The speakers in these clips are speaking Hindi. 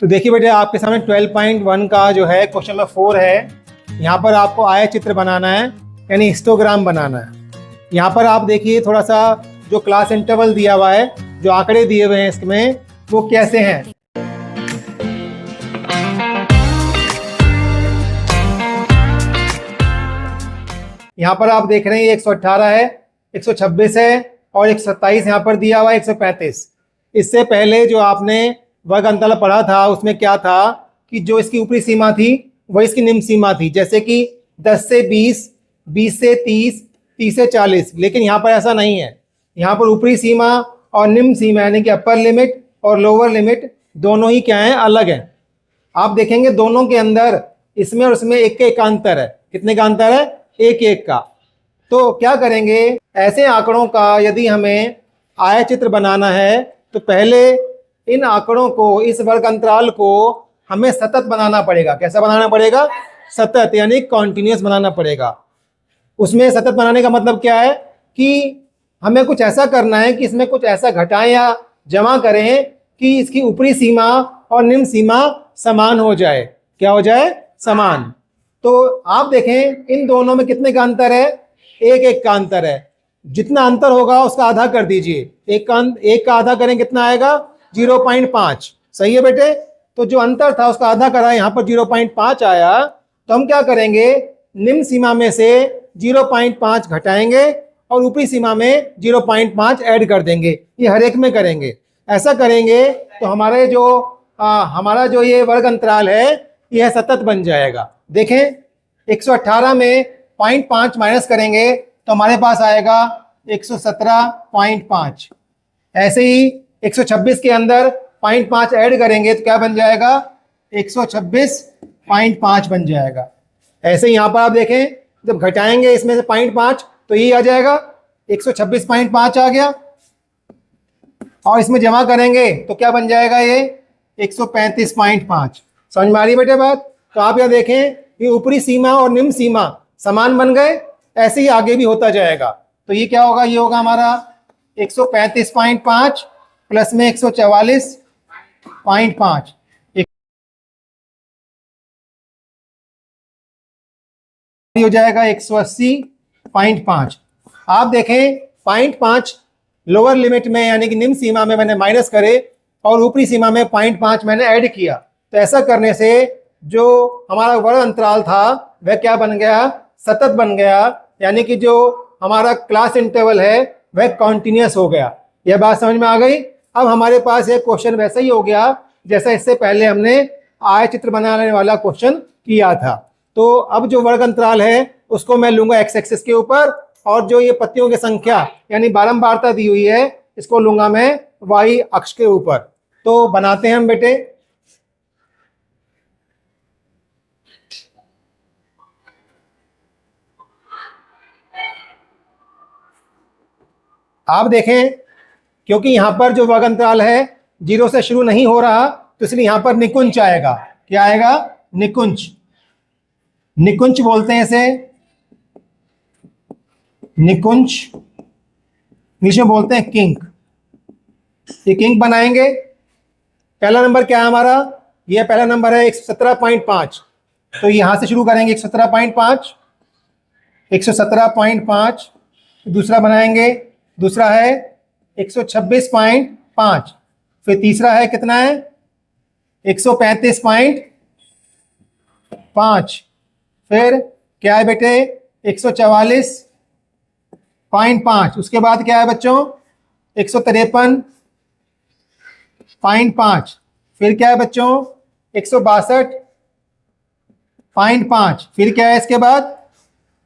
तो देखिए बेटे, आपके सामने 12.1 का जो है क्वेश्चन नंबर 4 है। यहाँ पर आपको आयतचित्र बनाना है, यानी हिस्टोग्राम बनाना है। यहाँ पर आप देखिए थोड़ा सा जो क्लास इंटरवल दिया हुआ है, जो आंकड़े दिए हुए हैं इसमें, वो कैसे हैं। यहाँ पर आप देख रहे हैं 118 है, 126 है और 127 यहाँ पर दिया हुआ है, 135। इससे पहले जो आपने वर्ग अंतराल पढ़ा था उसमें क्या था कि जो इसकी ऊपरी सीमा थी वही इसकी निम्न सीमा थी, जैसे कि 10 से 20, 20 से 30, 30 से 40। लेकिन यहाँ पर ऐसा नहीं है। यहाँ पर ऊपरी सीमा और निम्न सीमा यानी कि अपर लिमिट और लोअर लिमिट दोनों ही क्या हैं, अलग हैं। आप देखेंगे दोनों के अंदर इसमें और इसमें एक का अंतर है। कितने का अंतर है? एक एक का। तो क्या करेंगे, ऐसे आंकड़ों का यदि हमें आयतचित्र बनाना है तो पहले इन आंकड़ों को, इस वर्ग अंतराल को हमें सतत बनाना पड़ेगा। कैसा बनाना पड़ेगा? सतत, यानी कॉन्टिन्यूअस बनाना पड़ेगा। उसमें सतत बनाने का मतलब क्या है कि हमें कुछ ऐसा करना है कि इसमें कुछ ऐसा घटाएं या जमा करें कि इसकी ऊपरी सीमा और निम्न सीमा समान हो जाए। क्या हो जाए? समान। तो आप देखें इन दोनों में कितने का अंतर है? एक एक का अंतर है। जितना अंतर होगा उसका आधा कर दीजिए। एक का आधा करें, कितना आएगा? 0.5। सही है बेटे? तो जो अंतर था उसका आधा करा, यहाँ पर 0.5 आया। तो हम क्या करेंगे, निम्न सीमा में से 0.5 घटाएंगे और ऊपरी सीमा में 0.5 ऐड कर देंगे। ये हर एक में करेंगे। ऐसा करेंगे तो हमारा जो ये वर्ग अंतराल है यह सतत बन जाएगा। देखें 118 में 0.5 माइनस करेंगे तो हमारे पास आएगा 117.5। ऐसे ही 126 के अंदर 0.5 ऐड करेंगे तो क्या बन जाएगा? 126.5 बन जाएगा। ऐसे ही यहाँ पर आप देखें, जब घटाएंगे इसमें से 0.5 तो ये आ जाएगा 126.5 आ गया, और इसमें जमा करेंगे तो क्या बन जाएगा? ये 135.5। समझ में आ रही है बेटे बात? तो आप यहाँ देखें, ये ऊपरी सीमा और निम्न सीमा समान बन गए। ऐसे ही आगे भी होता जाएगा। तो ये क्या होगा? ये होगा हमारा 135.5 प्लस में 144.5, हो जाएगा 180.5। आप देखें 0.5 लोअर लिमिट में यानी कि निम्न सीमा में मैंने माइनस करे और ऊपरी सीमा में 0.5 मैंने ऐड किया। तो ऐसा करने से जो हमारा वर्ग अंतराल था वह क्या बन गया? सतत बन गया। यानी कि जो हमारा क्लास इंटरवल है वह कॉन्टिन्यूअस हो गया। यह बात समझ में आ गई? अब हमारे पास एक क्वेश्चन वैसा ही हो गया जैसा इससे पहले हमने आयतचित्र बनाने वाला क्वेश्चन किया था। तो अब जो वर्ग अंतराल है उसको मैं लूंगा एक्स एक्सिस के ऊपर, और जो ये पत्तियों की संख्या यानी बारंबारता दी हुई है इसको लूंगा मैं वाई अक्ष के ऊपर। तो बनाते हैं हम बेटे। आप देखें, क्योंकि यहां पर जो वर्ग अंतराल है 0 से शुरू नहीं हो रहा तो इसलिए यहां पर निकुंज आएगा। क्या आएगा? निकुंज। निकुंज बोलते हैं इसे, निकुंज। नीचे बोलते हैं किंक। ये किंक बनाएंगे। पहला नंबर क्या है हमारा? ये पहला नंबर है 117.5। तो यहां से शुरू करेंगे 117.5, 117.5। दूसरा बनाएंगे, दूसरा है 126.5। फिर तीसरा है कितना है? 135.5। फिर क्या है बेटे? 144.5। उसके बाद क्या है बच्चों? 153.5। फिर क्या है बच्चों? 162.5। फिर क्या है इसके बाद?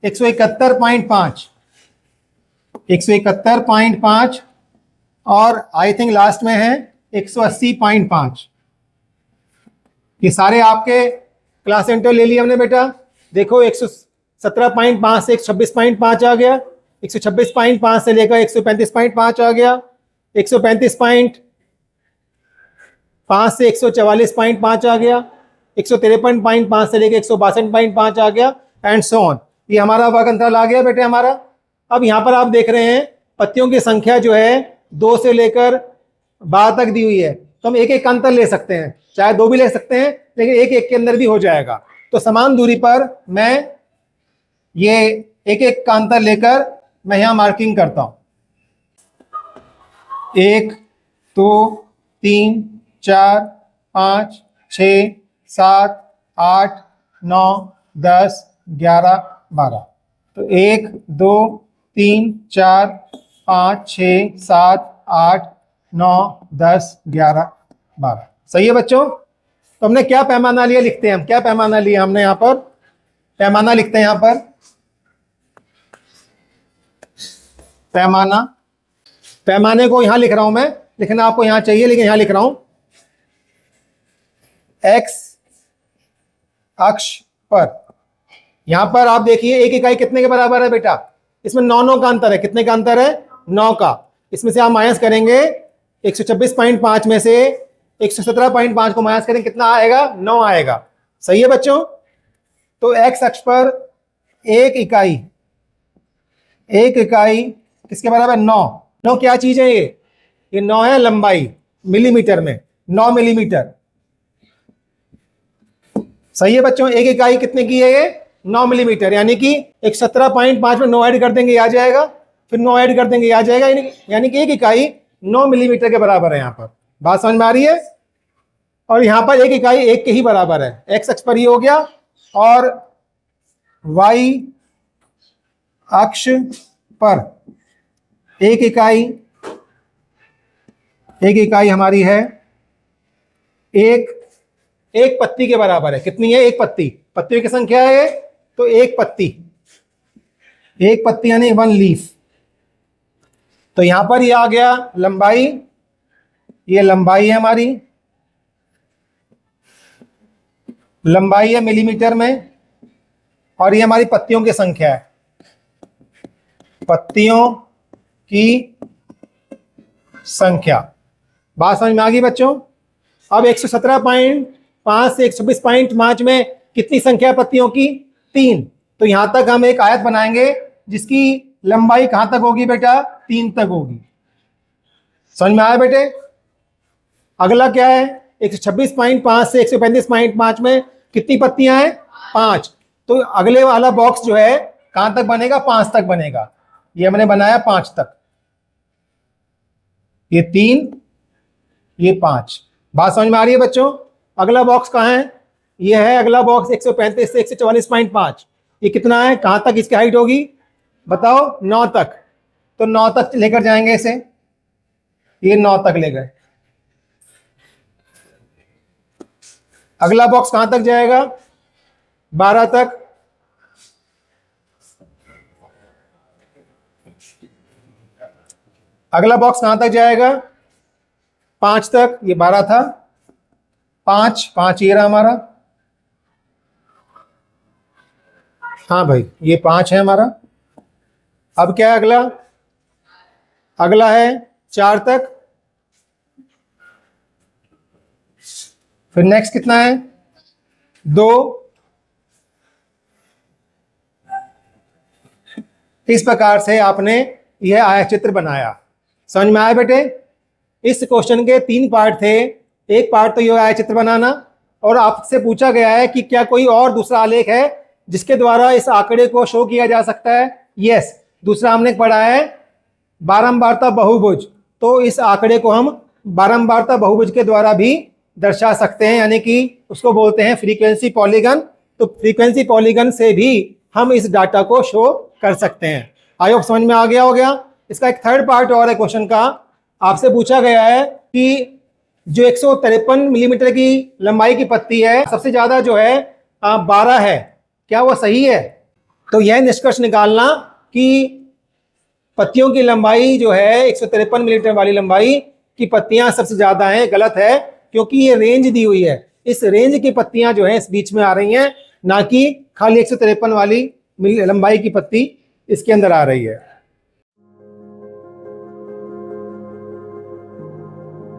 171.5, 171.5, और आई थिंक लास्ट में है 180.5। ये सारे आपके क्लास इंटरवल ले लिया हमने बेटा। देखो 117.5 से 126.5 आ गया, 126.5 से लेकर 135.5 आ गया, 135.5 से 144.5 आ गया, 153.5 से लेकर 162.5 आ गया, एंड सो ऑन। ये हमारा वर्ग अंतराल आ गया बेटे हमारा। अब यहाँ पर आप देख रहे हैं पत्तियों की संख्या जो है 2 से लेकर 12 तक दी हुई है। तो हम एक एक का अंतर ले सकते हैं, चाहे दो भी ले सकते हैं, लेकिन एक एक के अंदर भी हो जाएगा। तो समान दूरी पर मैं ये एक एक का अंतर लेकर मैं यहां मार्किंग करता हूं। 1 2 3 4 5 6 7 8 9 10 11 12। तो 1 2 3 4 5 6 7 8 9 10 11 12। सही है बच्चों। तो हमने क्या पैमाना लिया, लिखते हैं हम क्या पैमाना लिया हमने यहां पर, पैमाना लिखते हैं यहां पर, पैमाना, पैमाने को यहां लिख रहा हूं मैं, लिखना आपको यहां चाहिए लेकिन यहां लिख रहा हूं। एक्स अक्ष पर, यहां पर आप देखिए एक इकाई कितने के बराबर है बेटा, इसमें 9 का अंतर है। कितने का अंतर है? 9 का। इसमें से आप माइनस करेंगे 126.5 में से 117.5 को माइनस करेंगे, कितना आएगा? 9 आएगा। सही है बच्चों। तो एक्स अक्ष पर एक इकाई किसके बराबर? 9 क्या चीज है ये 9 है लंबाई, मिलीमीटर में 9 मिलीमीटर। सही है बच्चों। एक इकाई कितने की है ये? 9 मिलीमीटर, यानी कि 117.5 में 9 ऐड कर देंगे आ जाएगा, फिर 9 ऐड कर देंगे आ जाएगा, यानी कि एक इकाई 9 मिलीमीटर के बराबर है। यहां पर बात समझ में आ रही है। और यहां पर एक इकाई 1 के ही बराबर है। एक्स अक्ष पर ये हो गया, और वाई अक्ष पर एक इकाई हमारी है एक पत्ती के बराबर है। कितनी है? एक पत्ती। पत्तियों की संख्या है तो एक पत्ती यानी 1 लीफ। तो यहां पर ये आ गया लंबाई, ये लंबाई है हमारी, लंबाई है मिलीमीटर में, और ये हमारी पत्तियों की संख्या है, पत्तियों की संख्या। बात समझ में आ गई बच्चों। अब 117.5 से 126.5 में कितनी संख्या है पत्तियों की? 3। तो यहां तक हम एक आयत बनाएंगे जिसकी लंबाई कहां तक होगी बेटा? 3 तक होगी। समझ में आया बेटे। अगला क्या है? 126.5 से 135.5 में कितनी पत्तियां हैं? 5। तो अगले वाला बॉक्स जो है कहां तक बनेगा? 5 तक बनेगा। ये हमने बनाया 5 तक, ये 3, ये 5। बात समझ में आ रही है बच्चों। अगला बॉक्स कहां है? ये है अगला बॉक्स 135 से 144.5। ये कितना है? कहां तक इसकी हाइट होगी बताओ? 9 तक। तो 9 तक लेकर जाएंगे इसे, ये 9 तक ले गए। अगला बॉक्स कहां तक जाएगा? 12 तक। अगला बॉक्स कहां तक जाएगा? 5 तक। ये 12 था, 5 ये रहा हमारा। हाँ भाई, ये 5 है हमारा। अब क्या है अगला? अगला है 4 तक। फिर नेक्स्ट कितना है? 2। इस प्रकार से आपने यह आयतचित्र बनाया। समझ में आया बेटे। इस क्वेश्चन के 3 पार्ट थे। एक पार्ट तो यह आयतचित्र बनाना, और आपसे पूछा गया है कि क्या कोई और दूसरा आलेख है जिसके द्वारा इस आंकड़े को शो किया जा सकता है? यस। दूसरा हमने पढ़ा है बारंबारता बहुभुज। तो इस आंकड़े को हम बारंबारता बहुभुज के द्वारा भी दर्शा सकते हैं, यानी कि उसको बोलते हैं फ्रीक्वेंसी पॉलीगन। तो फ्रीक्वेंसी पॉलीगन से भी हम इस डाटा को शो कर सकते हैं। आई होप समझ में आ गया हो गया। इसका एक थर्ड पार्ट और है क्वेश्चन का। आपसे पूछा गया है कि जो 153 मिलीमीटर की लंबाई की पत्ती है, सबसे ज्यादा जो है 12 है, क्या वो सही है? तो यह निष्कर्ष निकालना कि पत्तियों की लंबाई जो है 153 मिलीमीटर वाली लंबाई की पत्तियां सबसे ज्यादा हैं, गलत है, क्योंकि ये रेंज दी हुई है। इस रेंज की पत्तियां जो है इस बीच में आ रही हैं, ना कि खाली 153 वाली लंबाई की पत्ती इसके अंदर आ रही है।